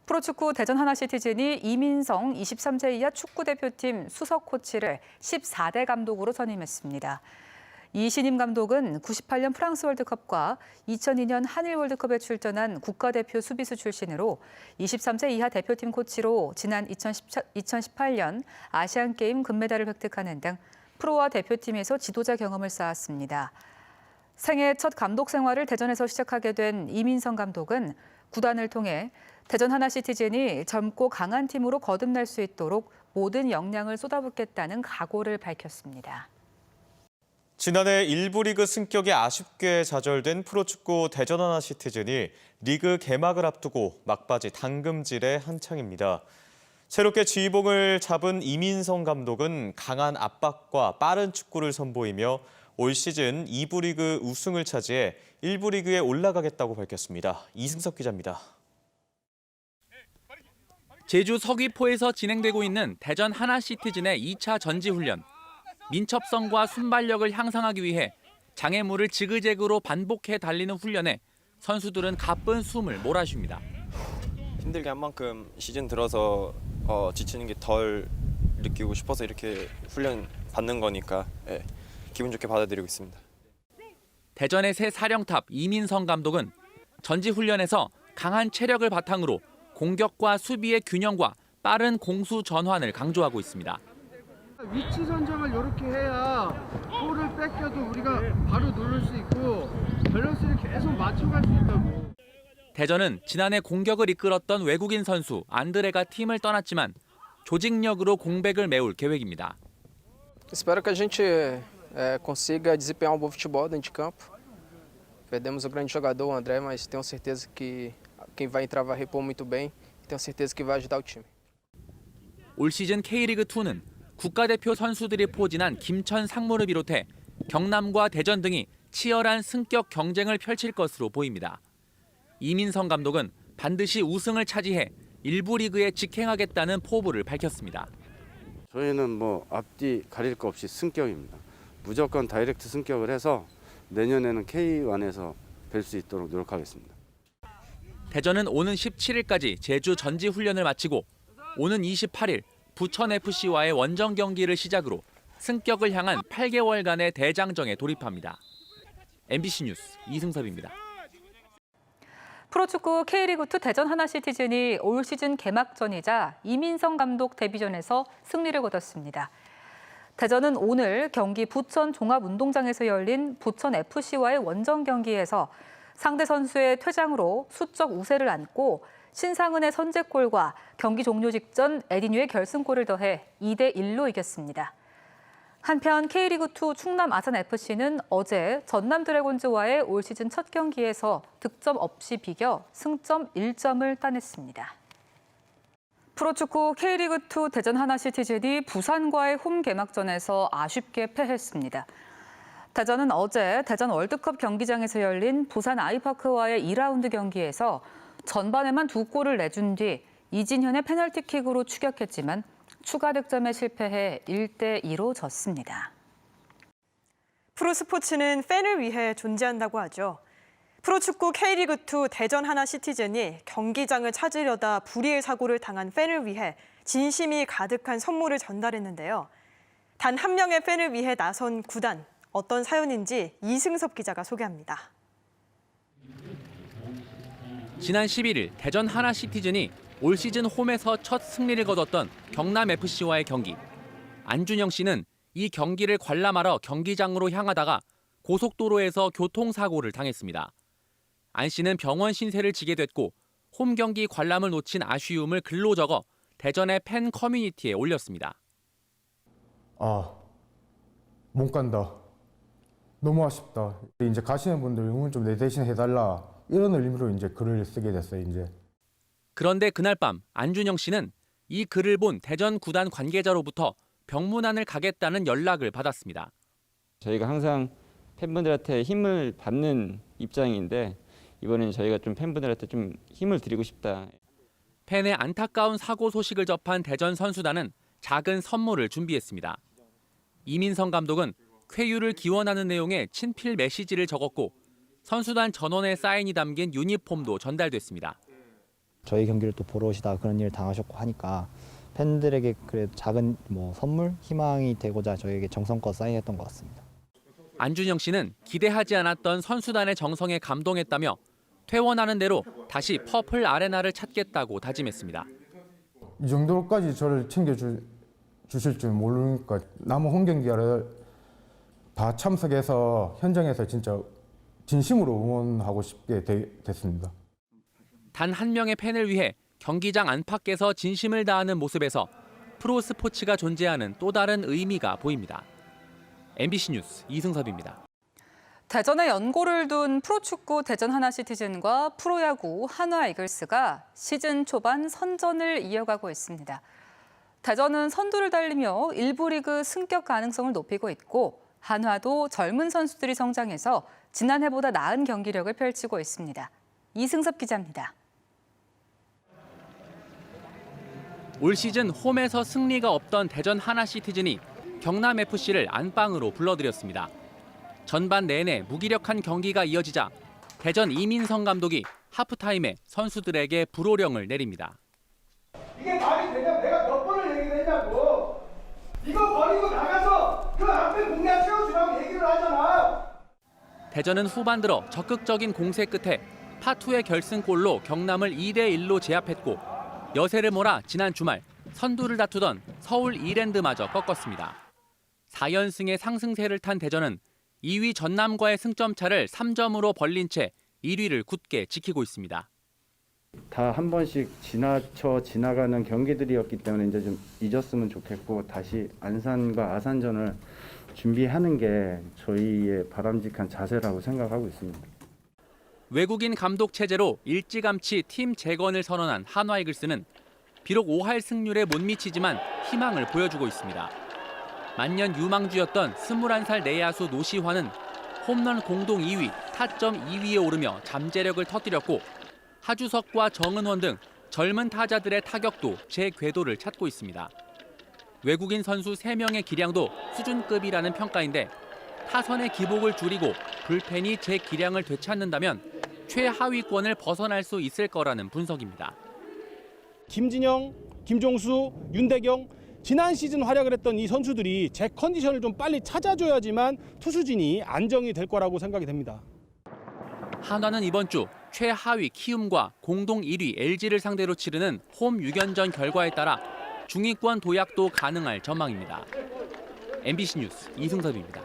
프로축구 대전 하나시티즌이 이민성 23세 이하 축구대표팀 수석 코치를 14대 감독으로 선임했습니다. 이 신임 감독은 98년 프랑스 월드컵과 2002년 한일 월드컵에 출전한 국가대표 수비수 출신으로 23세 이하 대표팀 코치로 지난 2018년 아시안게임 금메달을 획득하는 등 프로와 대표팀에서 지도자 경험을 쌓았습니다. 생애 첫 감독 생활을 대전에서 시작하게 된 이민성 감독은 구단을 통해 대전 하나시티즌이 젊고 강한 팀으로 거듭날 수 있도록 모든 역량을 쏟아붓겠다는 각오를 밝혔습니다. 지난해 1부 리그 승격이 아쉽게 좌절된 프로축구 대전 하나시티즌이 리그 개막을 앞두고 막바지 당금질에 한창입니다. 새롭게 지휘봉을 잡은 이민성 감독은 강한 압박과 빠른 축구를 선보이며 올 시즌 2부 리그 우승을 차지해 1부 리그에 올라가겠다고 밝혔습니다. 이승석 기자입니다. 제주 서귀포에서 진행되고 있는 대전 하나시티즌의 2차 전지훈련. 민첩성과 순발력을 향상하기 위해 장애물을 지그재그로 반복해 달리는 훈련에 선수들은 가쁜 숨을 몰아쉽니다. 힘들게 한 만큼 시즌 들어서 지치는 게 덜 느끼고 싶어서 이렇게 훈련 받는 거니까 기분 좋게 받아들이고 있습니다. 대전의 새 사령탑 이민성 감독은 전지훈련에서 강한 체력을 바탕으로 공격과 수비의 균형과 빠른 공수 전환을 강조하고 있습니다. 위치 선정을 이렇게 해야 볼을 뺏겨도 우리가 바로 누를 수 있고 밸런스를 계속 맞춰갈 수 있다고. 대전은 지난해 공격을 이끌었던 외국인 선수 안드레가 팀을 떠났지만 조직력으로 공백을 메울 계획입니다. Espero que a gente consiga desempenhar um bom futebol dentro de campo. Perdemos um grande jogador, o André, mas tenho certeza que quem vai entrar vai repor muito bem. Tenho certeza que vai ajudar o time. 올 시즌 K리그2는 국가대표 선수들이 포진한 김천 상무를 비롯해 경남과 대전 등이 치열한 승격 경쟁을 펼칠 것으로 보입니다. 이민성 감독은 반드시 우승을 차지해 1부 리그에 직행하겠다는 포부를 밝혔습니다. 저희는 앞뒤 가릴 거 없이 승격입니다. 무조건 다이렉트 승격을 해서 내년에는 K1에서 뵐 수 있도록 노력하겠습니다. 대전은 오는 17일까지 제주 전지훈련을 마치고 오는 28일 부천FC와의 원정 경기를 시작으로 승격을 향한 8개월간의 대장정에 돌입합니다. MBC 뉴스 이승섭입니다. 프로축구 K리그2 대전 하나시티즌이 올 시즌 개막전이자 이민성 감독 데뷔전에서 승리를 거뒀습니다. 대전은 오늘 경기 부천 종합운동장에서 열린 부천FC와의 원정 경기에서 상대 선수의 퇴장으로 수적 우세를 안고 신상은의 선제골과 경기 종료 직전 에디뉴의 결승골을 더해 2대1로 이겼습니다. 한편 K리그2 충남 아산FC는 어제 전남 드래곤즈와의 올 시즌 첫 경기에서 득점 없이 비겨 승점 1점을 따냈습니다. 프로축구 K리그2 대전 하나시티즌이 부산과의 홈 개막전에서 아쉽게 패했습니다. 대전은 어제 대전 월드컵 경기장에서 열린 부산 아이파크와의 2라운드 경기에서 전반에만 2골을 내준 뒤 이진현의 페널티킥으로 추격했지만 추가 득점에 실패해 1대2로 졌습니다. 프로스포츠는 팬을 위해 존재한다고 하죠. 프로축구 K리그2 대전 하나시티즌이 경기장을 찾으려다 불의의 사고를 당한 팬을 위해 진심이 가득한 선물을 전달했는데요. 단 한 명의 팬을 위해 나선 구단, 어떤 사연인지 이승섭 기자가 소개합니다. 지난 11일 대전 하나시티즌이 올 시즌 홈에서 첫 승리를 거뒀던 경남FC와의 경기. 안준영 씨는 이 경기를 관람하러 경기장으로 향하다가 고속도로에서 교통사고를 당했습니다. 안 씨는 병원 신세를 지게 됐고 홈 경기 관람을 놓친 아쉬움을 글로 적어 대전의 팬 커뮤니티에 올렸습니다. 못 간다. 너무 아쉽다. 이제 가시는 분들 응원 좀 내 대신 해달라. 이런 의미로 이제 글을 쓰게 됐어요, 이제. 그런데 그날 밤 안준영 씨는 이 글을 본 대전 구단 관계자로부터 병문안을 가겠다는 연락을 받았습니다. 저희가 항상 팬분들한테 힘을 받는 입장인데 이번에는 저희가 좀 팬분들한테 좀 힘을 드리고 싶다. 팬의 안타까운 사고 소식을 접한 대전 선수단은 작은 선물을 준비했습니다. 이민성 감독은 쾌유를 기원하는 내용의 친필 메시지를 적었고 선수단 전원의 사인이 담긴 유니폼도 전달됐습니다. 저희 경기를 또 보러 오시다가 그런 일을 당하셨고 하니까 팬들에게 그래도 작은 선물, 희망이 되고자 저에게 정성껏 사인했던 것 같습니다. 안준영 씨는 기대하지 않았던 선수단의 정성에 감동했다며 퇴원하는 대로 다시 퍼플 아레나를 찾겠다고 다짐했습니다. 이 정도까지 저를 챙겨주실 줄 모르니까 남은 홈 경기를 다 참석해서 현장에서 진짜 진심으로 응원하고 싶게 됐습니다. 단 한 명의 팬을 위해 경기장 안팎에서 진심을 다하는 모습에서 프로 스포츠가 존재하는 또 다른 의미가 보입니다. MBC 뉴스 이승섭입니다. 대전에 연고를 둔 프로축구 대전 하나시티즌과 프로야구 한화 이글스가 시즌 초반 선전을 이어가고 있습니다. 대전은 선두를 달리며 1부 리그 승격 가능성을 높이고 있고 한화도 젊은 선수들이 성장해서 지난해보다 나은 경기력을 펼치고 있습니다. 이승섭 기자입니다. 올 시즌 홈에서 승리가 없던 대전 하나시티즌이 경남FC를 안방으로 불러들였습니다. 전반 내내 무기력한 경기가 이어지자 대전 이민성 감독이 하프타임에 선수들에게 불호령을 내립니다. 이게 말이 되냐? 내가 몇 번을 얘기를 했냐고. 이거 버리고 나가서 그 앞에 공략 채워주라고 얘기를 하잖아. 대전은 후반 들어 적극적인 공세 끝에 파2의 결승골로 경남을 2대1로 제압했고 여세를 몰아 지난 주말 선두를 다투던 서울 이랜드마저 꺾었습니다. 4연승의 상승세를 탄 대전은 2위 전남과의 승점 차를 3점으로 벌린 채 1위를 굳게 지키고 있습니다. 다 한 번씩 지나가는 경기들이었기 때문에 이제 좀 잊었으면 좋겠고 다시 안산과 아산전을 준비하는 게 저희의 바람직한 자세라고 생각하고 있습니다. 외국인 감독 체제로 일찌감치 팀 재건을 선언한 한화 이글스는 비록 5할 승률에 못 미치지만 희망을 보여주고 있습니다. 만년 유망주였던 21살 내야수 노시환은 홈런 공동 2위, 타점 2위에 오르며 잠재력을 터뜨렸고 하주석과 정은원 등 젊은 타자들의 타격도 재궤도를 찾고 있습니다. 외국인 선수 3명의 기량도 수준급이라는 평가인데 타선의 기복을 줄이고 불펜이 제 기량을 되찾는다면 최하위권을 벗어날 수 있을 거라는 분석입니다. 김진영, 김종수, 윤대경 지난 시즌 활약을 했던 이 선수들이 제 컨디션을 좀 빨리 찾아줘야지만 투수진이 안정이 될 거라고 생각이 됩니다. 한화는 이번 주 최하위 키움과 공동 1위 LG를 상대로 치르는 홈 6연전 결과에 따라 중위권 도약도 가능할 전망입니다. MBC 뉴스 이승섭입니다.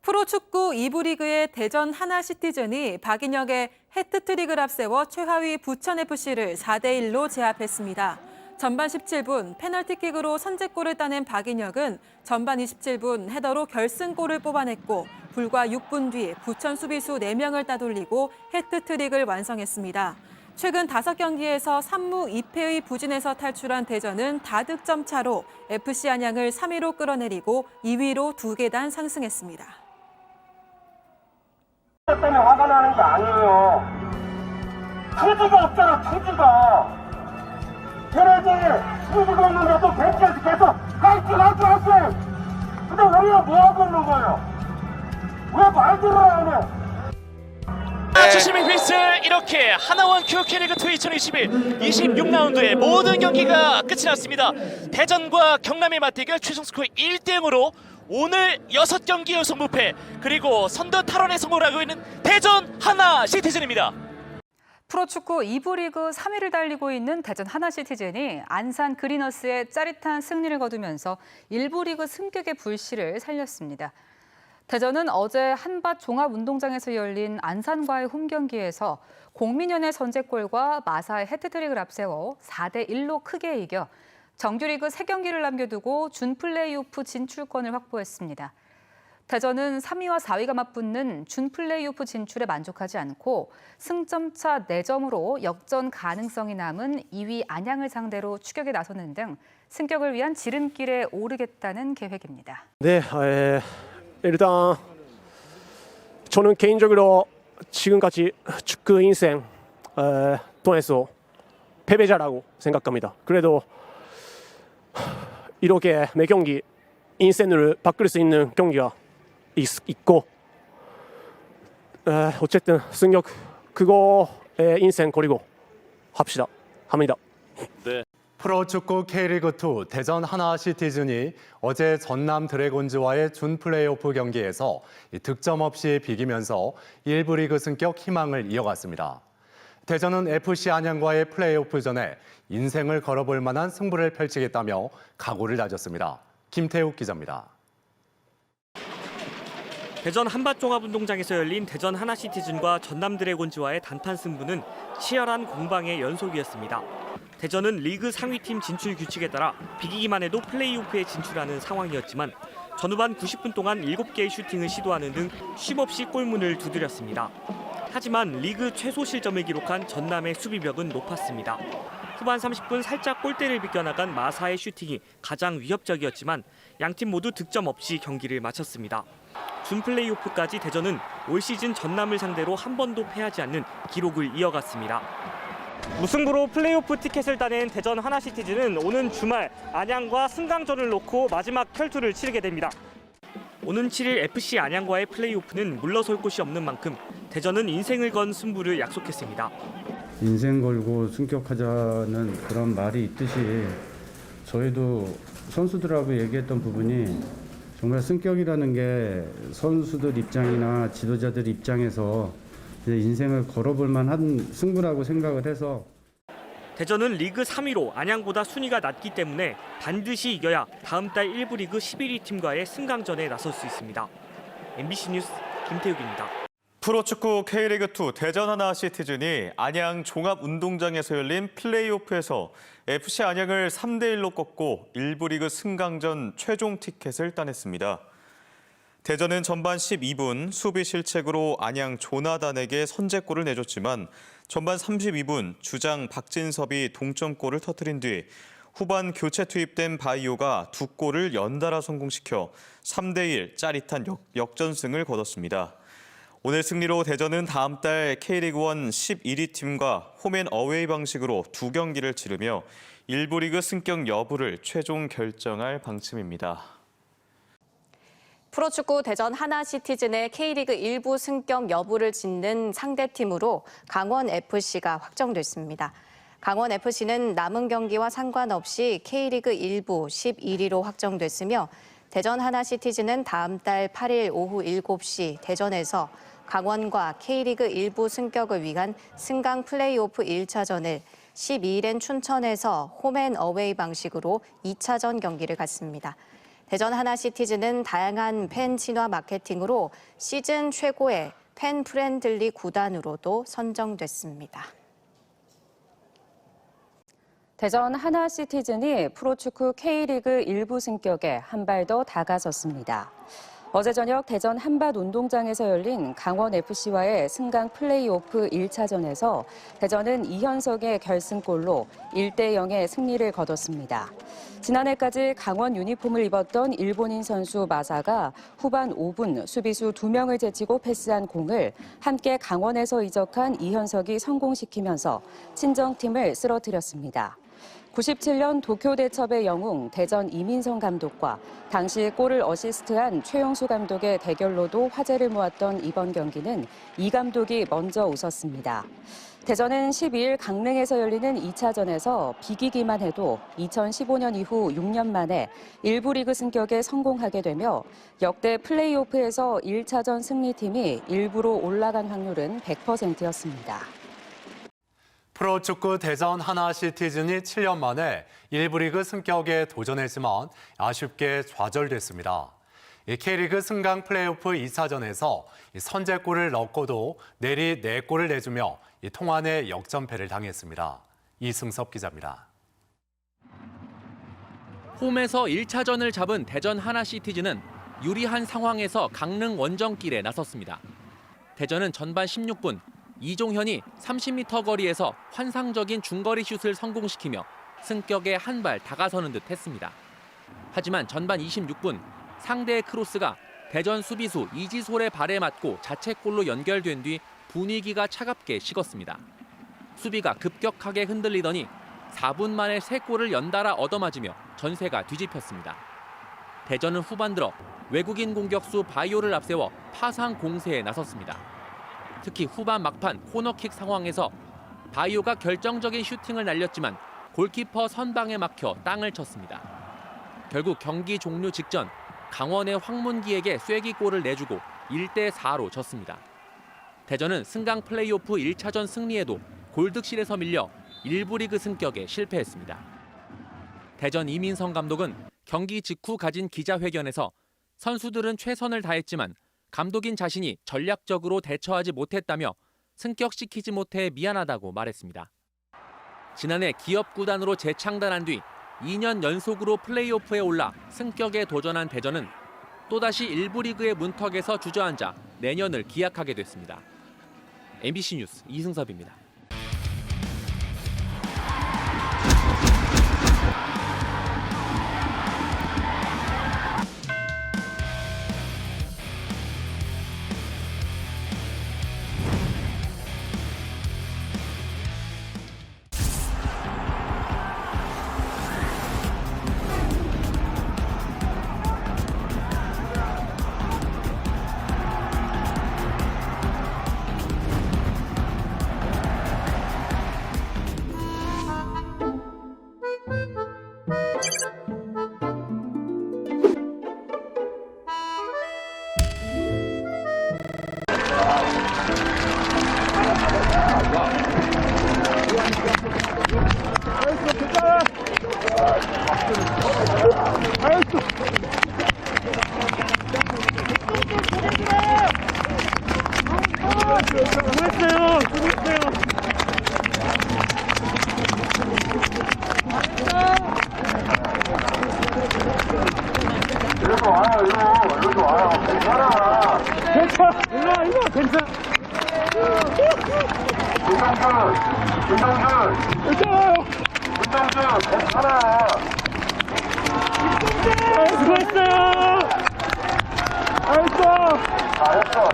프로축구 2부 리그의 대전 하나시티즌이 박인혁의 해트트릭을 앞세워 최하위 부천FC를 4대1로 제압했습니다. 전반 17분 페널티킥으로 선제골을 따낸 박인혁은 전반 27분 헤더로 결승골을 뽑아냈고 불과 6분 뒤 부천 수비수 4명을 따돌리고 해트트릭을 완성했습니다. 최근 5경기에서 3무 2패의 부진에서 탈출한 대전은 다득점 차로 FC 안양을 3위로 끌어내리고 2위로 2계단 상승했습니다. 때문에 화가 나는 게 아니에요. 투지가 없잖아, 투지가. 걔네들이 투지가 없는데도 벤치에서 계속 화이팅! 근데 우리가 뭐 하고 있는 거예요? 왜 말들을 안 해? 주시민 휘슬 이렇게 하나원 QK리그2 2021 26라운드의 모든 경기가 끝이 났습니다. 대전과 경남의 맞대결 최종 스코어 1대0으로 오늘 6경기 연속 무패 그리고 선두 탈환에 성공을 하고 있는 대전 하나시티즌입니다. 프로축구 2부 리그 3위를 달리고 있는 대전 하나시티즌이 안산 그리너스의 짜릿한 승리를 거두면서 1부 리그 승격의 불씨를 살렸습니다. 대전은 어제 한밭 종합운동장에서 열린 안산과의 홈경기에서 공민현의 선제골과 마사의 해트트릭을 앞세워 4대1로 크게 이겨 정규리그 3경기를 남겨두고 준플레이오프 진출권을 확보했습니다. 대전은 3위와 4위가 맞붙는 준플레이오프 진출에 만족하지 않고 승점차 4점으로 역전 가능성이 남은 2위 안양을 상대로 추격에 나서는 등 승격을 위한 지름길에 오르겠다는 계획입니다. 네, 일단 저는 개인적으로 지금까지 축구 인생 통해서 패배자라고 생각합니다. 그래도 이렇게 매 경기 인생을 바꿀 수 있는 경기가 있고 어쨌든 승격 그거의 인생 그리고 합시다. 합니다. 프로축구 K리그2 대전 하나시티즌이 어제 전남 드래곤즈와의 준 플레이오프 경기에서 득점 없이 비기면서 1부 리그 승격 희망을 이어갔습니다. 대전은 FC 안양과의 플레이오프전에 인생을 걸어볼 만한 승부를 펼치겠다며 각오를 다졌습니다. 김태욱 기자입니다. 대전 한밭종합운동장에서 열린 대전 하나시티즌과 전남 드래곤즈와의 단판 승부는 치열한 공방의 연속이었습니다. 대전은 리그 상위팀 진출 규칙에 따라 비기기만 해도 플레이오프에 진출하는 상황이었지만 전후반 90분 동안 7개의 슈팅을 시도하는 등 쉼없이 골문을 두드렸습니다. 하지만 리그 최소 실점을 기록한 전남의 수비벽은 높았습니다. 후반 30분 살짝 골대를 비껴나간 마사의 슈팅이 가장 위협적이었지만 양팀 모두 득점 없이 경기를 마쳤습니다. 준 플레이오프까지 대전은 올 시즌 전남을 상대로 한 번도 패하지 않는 기록을 이어갔습니다. 무승부로 플레이오프 티켓을 따낸 대전 하나시티즌은 오는 주말 안양과 승강전을 놓고 마지막 혈투를 치르게 됩니다. 오는 7일 FC 안양과의 플레이오프는 물러설 곳이 없는 만큼 대전은 인생을 건 승부를 약속했습니다. 인생 걸고 승격하자는 그런 말이 있듯이 저희도 선수들하고 얘기했던 부분이 정말 승격이라는 게 선수들 입장이나 지도자들 입장에서 인생을 걸어볼 만한 승부라고 생각을 해서 대전은 리그 3위로 안양보다 순위가 낮기 때문에 반드시 이겨야 다음 달 1부 리그 11위 팀과의 승강전에 나설 수 있습니다. MBC 뉴스 김태욱입니다. 프로축구 K리그2 대전 하나시티즌이 안양 종합운동장에서 열린 플레이오프에서 FC 안양을 3대1로 꺾고 1부 리그 승강전 최종 티켓을 따냈습니다. 대전은 전반 12분 수비 실책으로 안양 조나단에게 선제골을 내줬지만 전반 32분 주장 박진섭이 동점골을 터뜨린 뒤 후반 교체 투입된 바이오가 2골을 연달아 성공시켜 3대1 짜릿한 역전승을 거뒀습니다. 오늘 승리로 대전은 다음 달 K리그1 11위 팀과 홈앤어웨이 방식으로 2경기를 치르며 1부 리그 승격 여부를 최종 결정할 방침입니다. 프로축구 대전 하나시티즌의 K리그 1부 승격 여부를 짓는 상대팀으로 강원FC가 확정됐습니다. 강원FC는 남은 경기와 상관없이 K리그 1부 11위로 확정됐으며 대전 하나시티즌은 다음 달 8일 오후 7시 대전에서 강원과 K리그 1부 승격을 위한 승강 플레이오프 1차전을 12일엔 춘천에서 홈앤어웨이 방식으로 2차전 경기를 갖습니다. 대전 하나시티즌은 다양한 팬 친화 마케팅으로 시즌 최고의 팬 프렌들리 구단으로도 선정됐습니다. 대전 하나시티즌이 프로축구 K리그 1부 승격에 한 발 더 다가섰습니다. 어제 저녁 대전 한밭운동장에서 열린 강원FC와의 승강 플레이오프 1차전에서 대전은 이현석의 결승골로 1대0의 승리를 거뒀습니다. 지난해까지 강원 유니폼을 입었던 일본인 선수 마사가 후반 5분 수비수 2명을 제치고 패스한 공을 함께 강원에서 이적한 이현석이 성공시키면서 친정팀을 쓰러뜨렸습니다. 97년 도쿄 대첩의 영웅 대전 이민성 감독과 당시 골을 어시스트한 최용수 감독의 대결로도 화제를 모았던 이번 경기는 이 감독이 먼저 웃었습니다. 대전은 12일 강릉에서 열리는 2차전에서 비기기만 해도 2015년 이후 6년 만에 1부 리그 승격에 성공하게 되며 역대 플레이오프에서 1차전 승리팀이 1부로 올라간 확률은 100%였습니다. 프로축구 대전 하나시티즌이 7년 만에 1부 리그 승격에 도전했지만 아쉽게 좌절됐습니다. K리그 승강 플레이오프 2차전에서 선제골을 넣고도 내리 4골을 내주며 통안의 역전패를 당했습니다. 이승섭 기자입니다. 홈에서 1차전을 잡은 대전 하나시티즌은 유리한 상황에서 강릉 원정길에 나섰습니다. 대전은 전반 16분 이종현이 30m 거리에서 환상적인 중거리 슛을 성공시키며 승격에 한 발 다가서는 듯 했습니다. 하지만 전반 26분 상대의 크로스가 대전 수비수 이지솔의 발에 맞고 자책골로 연결된 뒤 분위기가 차갑게 식었습니다. 수비가 급격하게 흔들리더니 4분 만에 3골을 연달아 얻어맞으며 전세가 뒤집혔습니다. 대전은 후반 들어 외국인 공격수 바이오를 앞세워 파상 공세에 나섰습니다. 특히 후반 막판 코너킥 상황에서 바이오가 결정적인 슈팅을 날렸지만 골키퍼 선방에 막혀 땅을 쳤습니다. 결국 경기 종료 직전 강원의 황문기에게 쐐기골을 내주고 1대4로 졌습니다. 대전은 승강 플레이오프 1차전 승리에도 골득실에서 밀려 1부 리그 승격에 실패했습니다. 대전 이민성 감독은 경기 직후 가진 기자회견에서 선수들은 최선을 다했지만 감독인 자신이 전략적으로 대처하지 못했다며 승격시키지 못해 미안하다고 말했습니다. 지난해 기업 구단으로 재창단한 뒤 2년 연속으로 플레이오프에 올라 승격에 도전한 대전은 또다시 1부 리그의 문턱에서 주저앉아 내년을 기약하게 됐습니다. MBC 뉴스 이승섭입니다.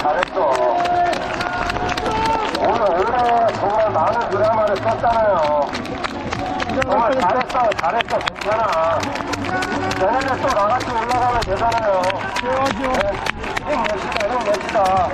잘했어. 오늘 정말 많은 드라마를 썼잖아요. 정말 잘했어. 괜찮아. 내년에 또 나같이 올라가면 되잖아요. 힘 냅시다.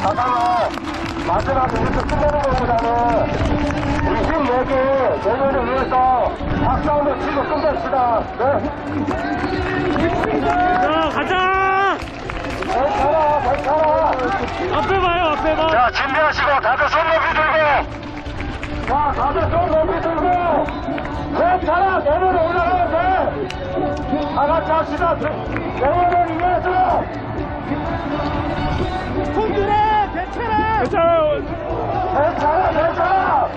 잠깐만. 마지막에 이렇게 끝내는 것보다는 우리 힘 내게 내년을 위해서 박수 한번 치고 끝냅시다. 자, 가자! 괜찮아. 앞에 봐요. 자, 준비하시고 다들 손 높이 들고. 자, 다들 손 높이 들고. 괜찮아. 내년에 올라가면 돼. 다 같이 합시다. 내년을 위해서. 손들어! 괜찮아! 괜찮아.